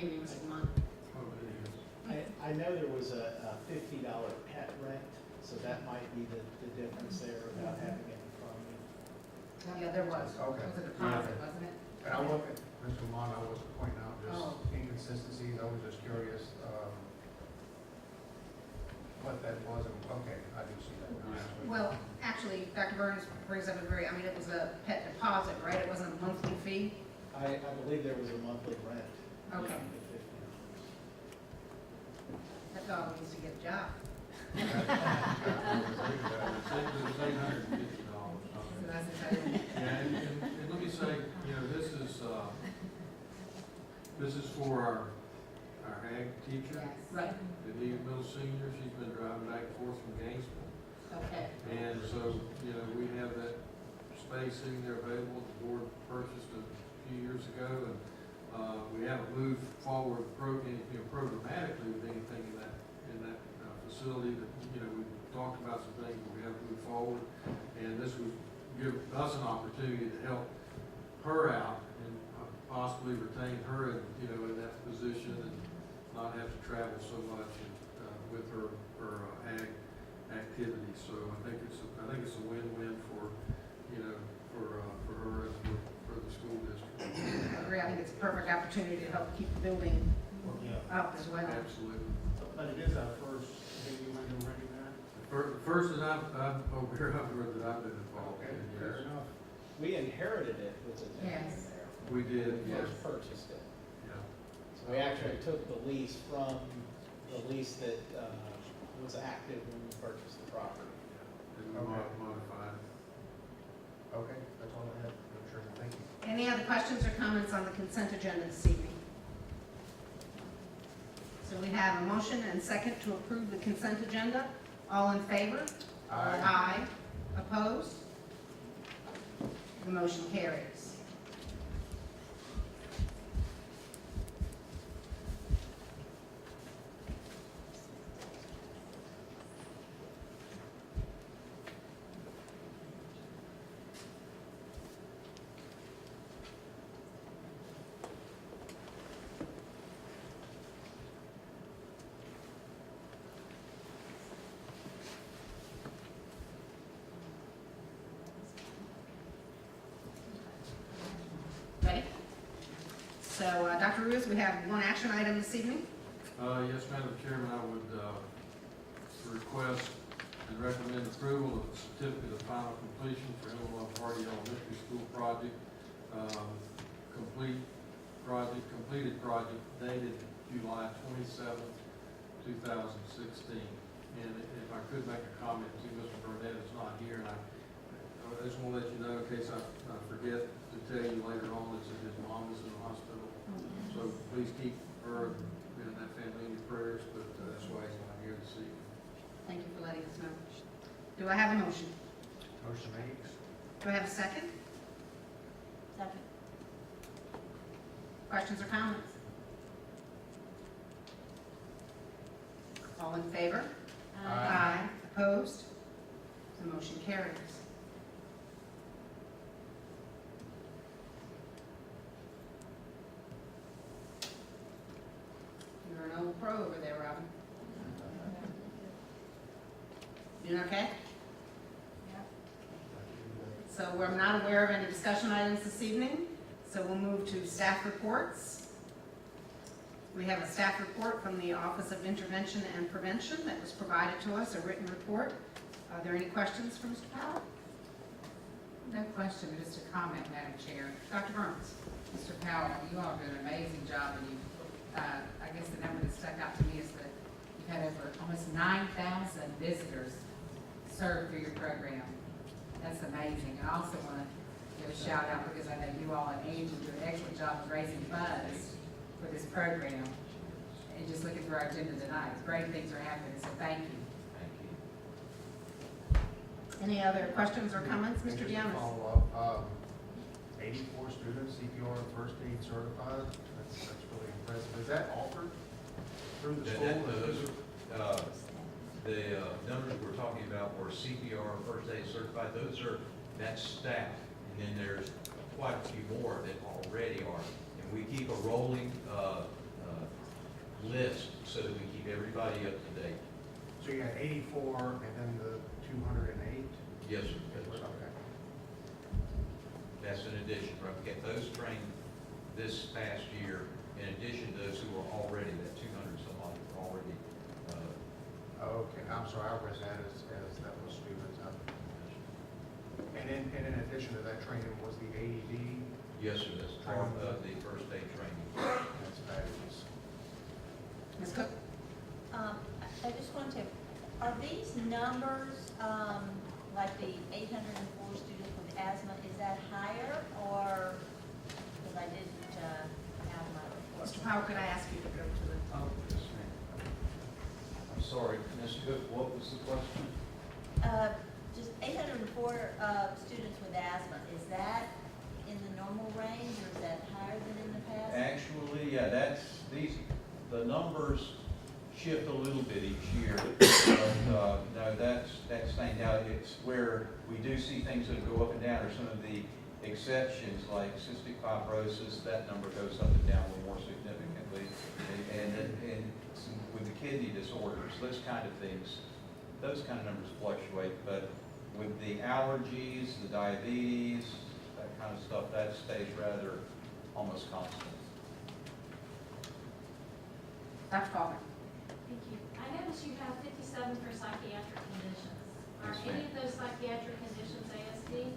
maybe it was a month. I know there was a $50 pet rent, so that might be the difference there about having it in front of me. Yeah, there was. Okay. It was a deposit, wasn't it? And I wasn't, Mr. Lamont, I wasn't pointing out just Oh. inconsistencies, I was just curious, what that was, and, okay, I do see that now. Well, actually, Dr. Burns brings up a very, I mean, it was a pet deposit, right? It wasn't a monthly fee? I believe there was a monthly rent. Okay. beyond the $50. That dog needs to get a job. It was $850. So that's exciting. Yeah, and let me say, you know, this is for our ag teacher, Yes. Right, the middle senior. She's been driving back and forth from Gainesville. okay. And so, you know, we have that space sitting there available. The board purchased a few years ago, and we haven't moved forward programmatically with anything in that facility. That, you know, we talked about some things, but we haven't moved forward. And this would give us an opportunity to help her out and possibly retain her in, you know, in that position and not have to travel so much with her ag activities. So I think it's a win-win for, you know, for her and for the school district. I agree, I think it's a perfect opportunity to help keep the building up as well. Absolutely. But it is our first baby window running now. The first that I'm aware of that I've been involved Okay, in, fair yes. enough. We inherited it with the town Yes. there. We did, We yes. first purchased it. Yeah. So we actually took the lease from the lease that was active when we purchased the property. And we Okay. modified it. Okay, that's all I had, I'm sure, thank you. Any other questions or comments on the consent agenda this evening? So we have a motion and second to approve the consent agenda. All in favor? Aye. Opposed? The motion carries. Ready? So, Dr. Ruiz, we have one action item this evening. Yes, Madam Chairman, I would request and recommend approval of the certificate of final completion for Illinois Hardy Elementary School project. Completed project dated July 27th, 2016. And if I could make a comment to Mr. Burnett, is not here, and I just want to let you know in case I forget to tell you later on, is that his mom is in the hospital. So please keep her and that family in your prayers, but that's why he's not here this evening. Thank you for letting us know. Do I have a motion? Motion made. Do I have a second? Second. Questions or comments? All in favor? Aye. Opposed? The motion carries. You're an old pro over there, Robin. Doing okay? So we're not aware of any discussion items this evening, so we'll move to staff reports. We have a staff report from the Office of Intervention and Prevention that was provided to us, a written report. Are there any questions for Mr. Powell? No question, but just a comment, Madam Chair. Dr. Burns? Mr. Powell, you all do an amazing job, and you, I guess the number that stuck out to me is that you've had over almost 9,000 visitors served through your program. That's amazing. And I also want to give a shout out because I know you all and Angie do an excellent job of raising funds for this program. And just looking through our agenda tonight, great things are happening, so thank you. Any other questions or comments, Mr. Just to Giannis? follow up, 84 students CPR and first aid certified, that's really impressive. Is that offered through the school? The numbers we're talking about were CPR and first aid certified. That's staff. And then there's quite a few more that already are. And we keep a rolling list so that we keep everybody up to date. So you had 84 and then the 208? Yes, sir. Yes, sir. Okay. That's an addition, right? We get those trained this past year, in addition to those who were already, that 200 some odd were already, Okay, I'm sorry, I read that as that was students. And in addition to that training was the AED, yes, sir, that's part of the first aid training. that's fabulous. Ms. Cook? I just want to, are these numbers, like the 804 students with asthma, is that higher or, because I didn't have my report. Mr. Powell, could I ask you to go to the, Oh, yes, ma'am. I'm sorry, Ms. Cook, what was the question? Just 804 students with asthma, is that in the normal range or is that higher than in the past? Actually, yeah, the numbers shift a little bit each year, but, no, that's staying out. It's where we do see things that go up and down, or some of the exceptions, like cystic fibrosis, that number goes up and down a little more significantly. And with the kidney disorders, those kind of things, those kind of numbers fluctuate, but with the allergies, the diabetes, that kind of stuff, that stays rather almost constant. Dr. Coleman? Thank you. I noticed you have 57 for psychiatric conditions. Are Yes, any ma'am. of those psychiatric conditions ASD?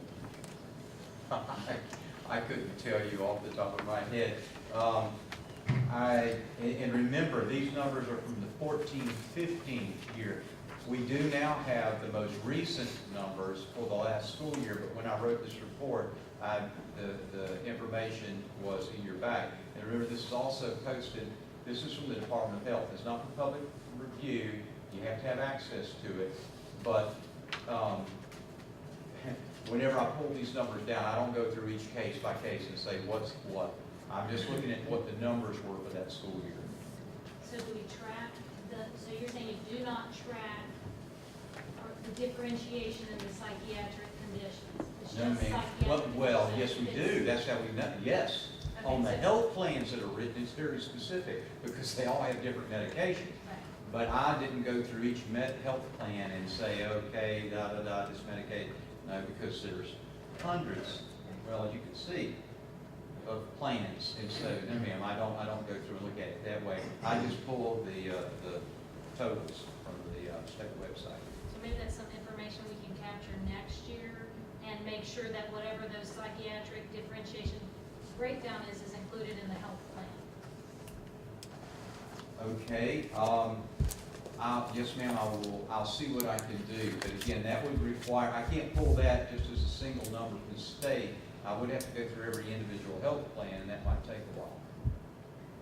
I couldn't tell you off the top of my head. And remember, these numbers are from the 14-15 year. We do now have the most recent numbers for the last school year, but when I wrote this report, the information was in your bag. And remember, this is also posted, this is from the Department of Health. It's not for public review. You have to have access to it. But whenever I pull these numbers down, I don't go through each case by case and say what's what. I'm just looking at what the numbers were for that school year. So do we track so you're saying you do not track the differentiation in the psychiatric conditions? It's No, just ma'am. psychiatric Well, conditions. yes, we do. That's how we know. Yes. Okay, On the so- health plans that are written, it's very specific because they all have different medications. Right. But I didn't go through each health plan and say, okay, this Medicaid. No, because there's hundreds, well, as you can see, of plans. And so, no, ma'am, I don't go through and look at it that way. I just pull the totals from the state website. So maybe that's some information we can capture next year and make sure that whatever those psychiatric differentiation breakdown is included in the health plan. Okay, yes, ma'am, I'll see what I can do, but again, that would require, I can't pull that just as a single number from the state. I would have to go through every individual health plan, and that might take a while.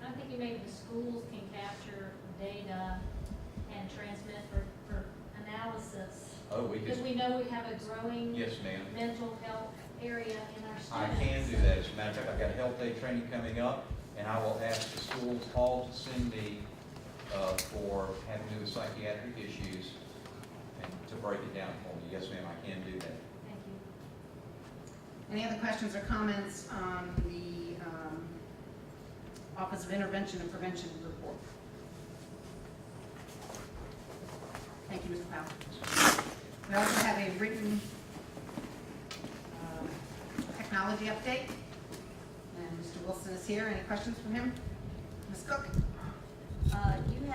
I'm thinking maybe the schools can capture data and transmit for analysis. Oh, we Because could, we know we have a growing yes, ma'am. mental health area in our I students. can do that. As a matter of fact, I've got a health day training coming up, and I will ask the schools all to send me for having to do with psychiatric issues and to break it down for me. Yes, ma'am, I can do that. Thank you. Any other questions or comments on the Office of Intervention and Prevention report? Thank you, Mr. Powell. We also have a written technology update, and Mr. Wilson is here. Any questions from him? Ms. Cook? You